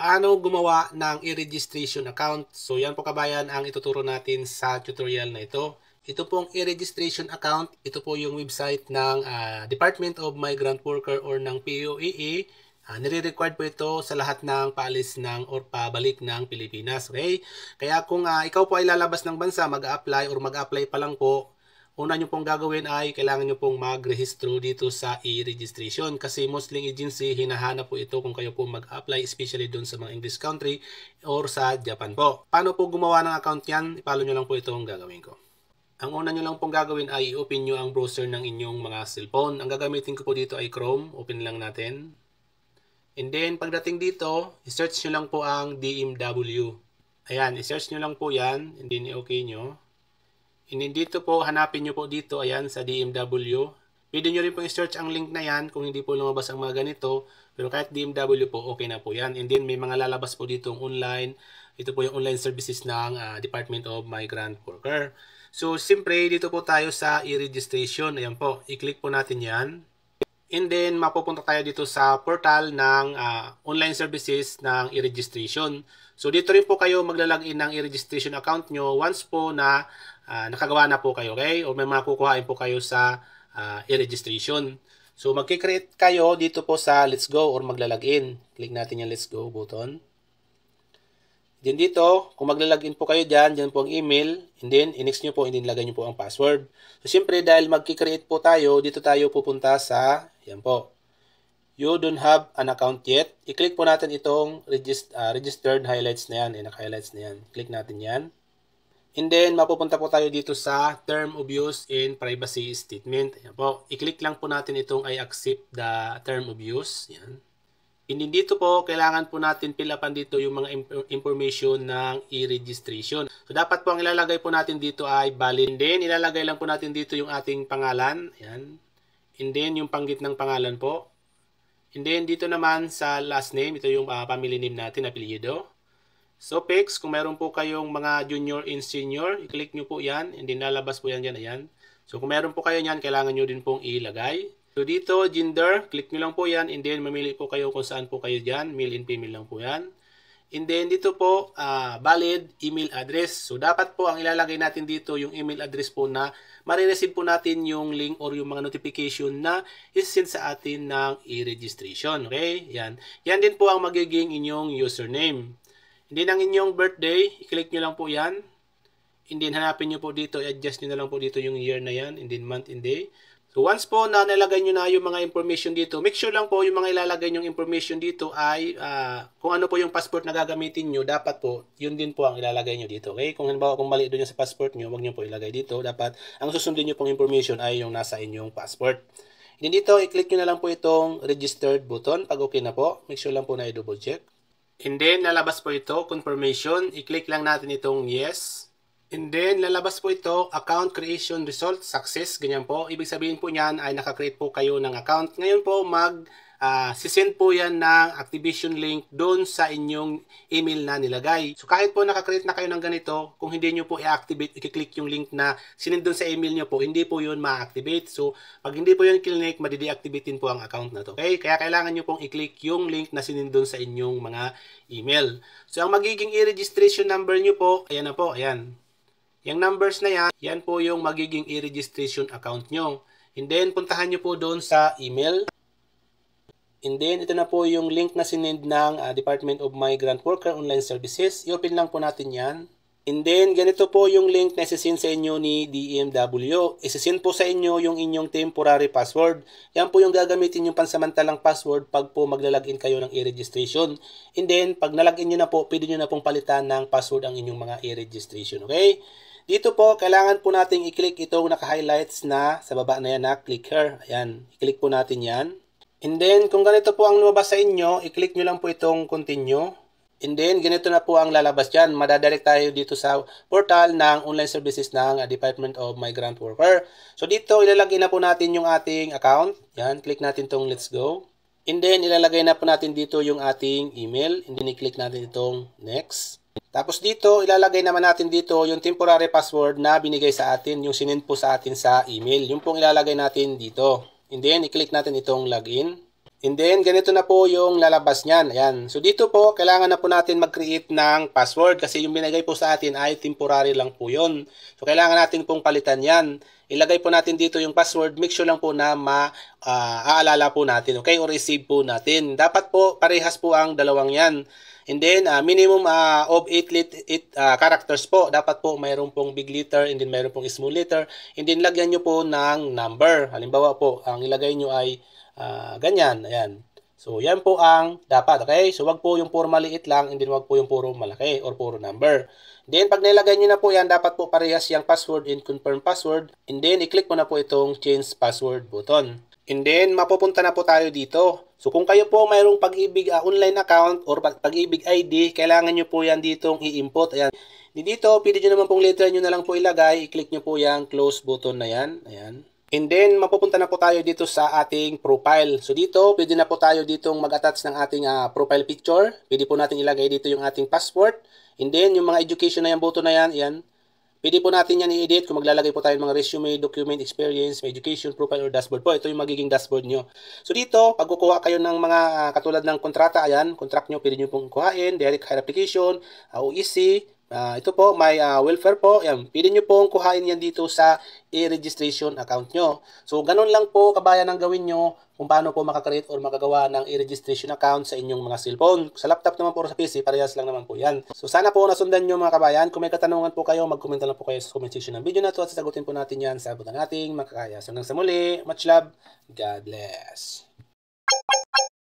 Paano gumawa ng e-registration account? So yan po kabayan ang ituturo natin sa tutorial na ito. Ito pong e-registration account, ito po yung website ng Department of Migrant Worker or ng POEA. Nire-required po ito sa lahat ng paalis ng or pabalik ng Pilipinas. Okay? Kaya kung ikaw po ay lalabas ng bansa, mag-a-apply or mag-a-apply pa lang po, una nyo pong gagawin ay kailangan nyo pong mag-rehistro dito sa e-registration kasi Muslim Agency, hinahanap po ito kung kayo po mag-apply especially doon sa mga English country or sa Japan po. Paano po gumawa ng account yan? I-follow nyo lang po itong gagawin ko. Ang una nyo lang pong gagawin ay i-open nyo ang browser ng inyong mga cellphone. Ang gagamitin ko po dito ay Chrome. Open lang natin. And then pagdating dito, i-search nyo lang po ang DMW. Ayan, i-search nyo lang po yan and then i-okay nyo. And then dito po, hanapin nyo po dito, ayan, sa DMW. Pwede nyo rin po i-search ang link na yan kung hindi po lumabas ang mga ganito. Pero kahit DMW po, okay na po yan. And then may mga lalabas po dito online. Ito po yung online services ng Department of Migrant Worker. So, siyempre, dito po tayo sa e-registration. Ayan po, i-click po natin yan. And then, mapupunta tayo dito sa portal ng online services ng e-registration. So, dito rin po kayo maglalagin ng e-registration account nyo once po na nakagawa na po kayo, okay? O may mga kukuhain po kayo sa e-registration. So, magkikreate kayo dito po sa Let's Go or maglalagin. Click natin yung Let's Go button. Then dito, kung maglalagin po kayo dyan po ang email. And then, i-next nyo po, and then lagay nyo po ang password. So, siyempre, dahil magkikreate po tayo, dito tayo pupunta sa, yan po. You don't have an account yet. I-click po natin itong registered highlights na yan. Naka-highlights na yan. Click natin yan. And then, mapupunta po tayo dito sa Term of Use and Privacy Statement. Ayan po. I-click lang po natin itong I accept the Term of Use. Ayan. And then dito po, kailangan po natin fill upan dito yung mga information ng e-registration. So, dapat po ang ilalagay po natin dito ay valid. And then, ilalagay lang po natin dito yung ating pangalan. Ayan. And then, yung panggit ng pangalan po. And then, dito naman sa last name, ito yung family name natin, apelyido. So, PEX, kung meron po kayong mga junior and senior, i-click nyo po yan, and then lalabas po yan dyan, ayan. So, kung meron po kayo yan, kailangan nyo din pong ilagay. So, dito, gender, click nyo lang po yan, and then mamili po kayo kung saan po kayo dyan, male and female lang po yan. And then, dito po, valid email address. So, dapat po ang ilalagay natin dito, yung email address po na marireceive po natin yung link or yung mga notification na is-send sa atin ng e-registration. Okay? Yan. Yan din po ang magiging inyong username. Hindi ang inyong birthday, i-click nyo lang po yan. And then hanapin nyo po dito, i-adjust nyo na lang po dito yung year na yan, and then month and day. So once po na nalagay nyo na yung mga information dito, make sure lang po yung mga ilalagay nyong information dito ay kung ano po yung passport na gagamitin nyo, dapat po, yun din po ang ilalagay nyo dito. Okay? Kung halimbawa kung mali doon sa passport nyo, huwag nyo po ilagay dito. Dapat ang susundin nyo pong information ay yung nasa inyong passport. And then dito, i-click nyo na lang po itong registered button. Pag okay na po, make sure lang po na i-double check. And then, lalabas po ito, confirmation. I-click lang natin itong yes. And then, lalabas po ito, account creation result, success. Ganyan po. Ibig sabihin po niyan ay nakakreate po kayo ng account. Ngayon po, sisend po yan ng activation link doon sa inyong email na nilagay. So, kahit po nakakreate na kayo ng ganito, kung hindi nyo po i-activate, i-click yung link na sinend doon sa email nyo po, hindi po yun ma-activate. So, pag hindi po yun click, madi-deactivatein po ang account na to. Okay? Kaya kailangan nyo pong i-click yung link na sinend doon sa inyong mga email. So, ang magiging e-registration number nyo po, ayan na po, ayan. Yung numbers na yan, yan po yung magiging e-registration account nyo. And then, puntahan nyo po doon sa email. And then, ito na po yung link na sinend ng Department of Migrant Worker Online Services. I-open lang po natin yan. And then, ganito po yung link na isisend sa inyo ni DMW. Isisend po sa inyo yung inyong temporary password. Yan po yung gagamitin yung pansamantalang password pag po maglalagin kayo ng e-registration. And then, pag nalagin nyo na po, pwede nyo na pong palitan ng password ang inyong mga e-registration. Okay? Dito po, kailangan po natin i-click itong naka-highlights na sa baba na yan na click here. Ayan, i-click po natin yan. And then, kung ganito po ang lumabas sa inyo, i-click nyo lang po itong continue. And then, ganito na po ang lalabas dyan. Madadirect tayo dito sa portal ng online services ng Department of Migrant Worker. So, dito, ilalagay na po natin yung ating account. Yan, click natin itong let's go. And then, ilalagay na po natin dito yung ating email. And then, i-click natin itong next. Tapos dito, ilalagay naman natin dito yung temporary password na binigay sa atin, yung sinend po sa atin sa email. Yung pong ilalagay natin dito. And then, i-click natin itong login. And then, ganito na po yung lalabas niyan. Ayan. So, dito po, kailangan na po natin mag-create ng password kasi yung binigay po sa atin ay temporary lang po yun. So, kailangan natin pong palitan yan. Ilagay po natin dito yung password. Make sure lang po na maaalala po natin. Okay? Or receive po natin. Dapat po, parehas po ang dalawang yan. And then, minimum of 8 characters po. Dapat po mayroon pong big letter and then mayroon pong small letter. And then, lagyan nyo po ng number. Halimbawa po, ang ilagay nyo ay ganyan, ayan. So, yan po ang dapat, okay? So, wag po yung puro maliit lang, and then wag po yung puro malaki or puro number. Then, pag nilagay nyo na po yan, dapat po parehas yung password and confirm password. And then, i-click mo na po itong change password button. And then, mapupunta na po tayo dito. So, kung kayo po mayroong Pag-ibig online account or Pag-ibig ID, kailangan nyo po yan ditong i-input. Ayan. Dito, pwede nyo naman pong letter nyo na lang po ilagay. I-click nyo po yung close button na yan. Ayan. And then, mapupunta na po tayo dito sa ating profile. So, dito, pwede na po tayo ditong mag-attach ng ating profile picture. Pwede po natin ilagay dito yung ating passport. And then, yung mga education na yung button na yan, yan. Pwede po natin yan i-edit kung maglalagay po tayo ng mga resume, document, experience, education, profile, or dashboard po. Ito yung magiging dashboard nyo. So, dito, pag kukuha kayo ng mga katulad ng kontrata, ayan, contract nyo, pwede nyo pong kuhain, direct hire application, OEC, ito po, may welfare po. Yan. Pwede nyo pong kuhain yan dito sa e-registration account nyo. So, ganun lang po kabayan ang gawin nyo kung paano po makakreate or makagawa ng e-registration account sa inyong mga cellphone. Sa laptop naman po or sa PC, parehas lang naman po yan. So, sana po nasundan nyo mga kabayan. Kung may katanungan po kayo, mag-comment lang po kayo sa comment section ng video na to at sasagutin po natin yan sa abutan nating makakaya. So, hanggang sa muli, much love, God bless.